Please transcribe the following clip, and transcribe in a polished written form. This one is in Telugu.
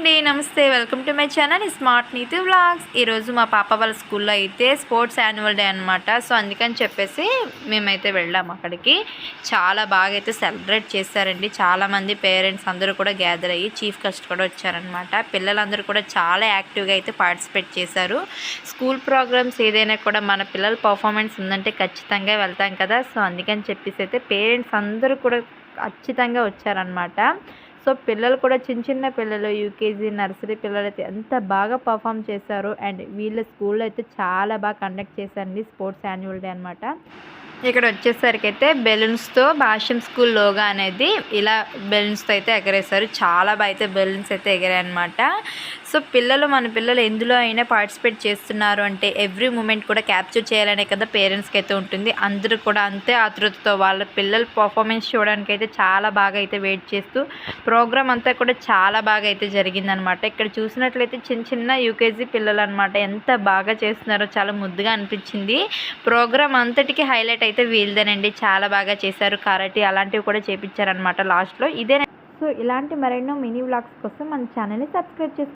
అండి, నమస్తే. Welcome to my channel smart NITI vlogs. ఈరోజు మా పాప వాళ్ళ స్కూల్లో అయితే స్పోర్ట్స్ యాన్యువల్ డే అనమాట. సో అందుకని చెప్పేసి మేమైతే వెళ్ళాము అక్కడికి. చాలా బాగా అయితే సెలబ్రేట్ చేశారండి. చాలామంది పేరెంట్స్ అందరూ కూడా గ్యాదర్ అయ్యి చీఫ్ గెస్ట్ కూడా వచ్చారనమాట. పిల్లలందరూ కూడా చాలా యాక్టివ్గా అయితే పార్టిసిపేట్ చేశారు. స్కూల్ ప్రోగ్రామ్స్ ఏదైనా కూడా మన పిల్లల పర్ఫార్మెన్స్ ఉందంటే ఖచ్చితంగా వెళ్తాం కదా. సో అందుకని చెప్పేసి అయితే పేరెంట్స్ అందరూ కూడా ఖచ్చితంగా వచ్చారనమాట. సో పిల్లలు కూడా చిన్న పిల్లలు యూకేజీ నర్సరీ పిల్లలు అయితే ఎంత బాగా పర్ఫామ్ చేశారు. అండ్ వీళ్ళ స్కూల్లో అయితే చాలా బాగా కండక్ట్ చేశారండి స్పోర్ట్స్ యాన్యువల్ డే అనమాట. ఇక్కడ వచ్చేసరికి అయితే బెలూన్స్తో భాష్యం స్కూల్ లోగా అనేది ఇలా బెలూన్స్తో అయితే ఎగరేశారు. చాలా బాగా అయితే బెలూన్స్ అయితే ఎగరాయి అనమాట. సో మన పిల్లలు ఎందులో అయినా పార్టిసిపేట్ చేస్తున్నారు అంటే ఎవ్రీ మూమెంట్ కూడా క్యాప్చర్ చేయాలనే కదా పేరెంట్స్కి అయితే ఉంటుంది. అందరూ కూడా అంతే ఆతృతతో వాళ్ళ పిల్లల పర్ఫార్మెన్స్ చూడడానికి అయితే చాలా బాగా అయితే వెయిట్ చేస్తూ ప్రోగ్రామ్ అంతా కూడా చాలా బాగా అయితే జరిగిందనమాట. ఇక్కడ చూసినట్లయితే చిన్న యూకేజీ పిల్లలు అనమాట ఎంత బాగా చేస్తున్నారో చాలా ముద్దుగా అనిపించింది. ప్రోగ్రామ్ అంతటికి హైలైట్ అయితే వీళ్ళదేనండి. చాలా బాగా చేశారు. కరాటే అలాంటివి కూడా చేపించారనమాట లాస్ట్లో. ఇదే. సో ఇలాంటి మరెన్నో మినీ వ్లాగ్స్ కోసం మన ఛానల్ని సబ్స్క్రైబ్ చేసుకోండి.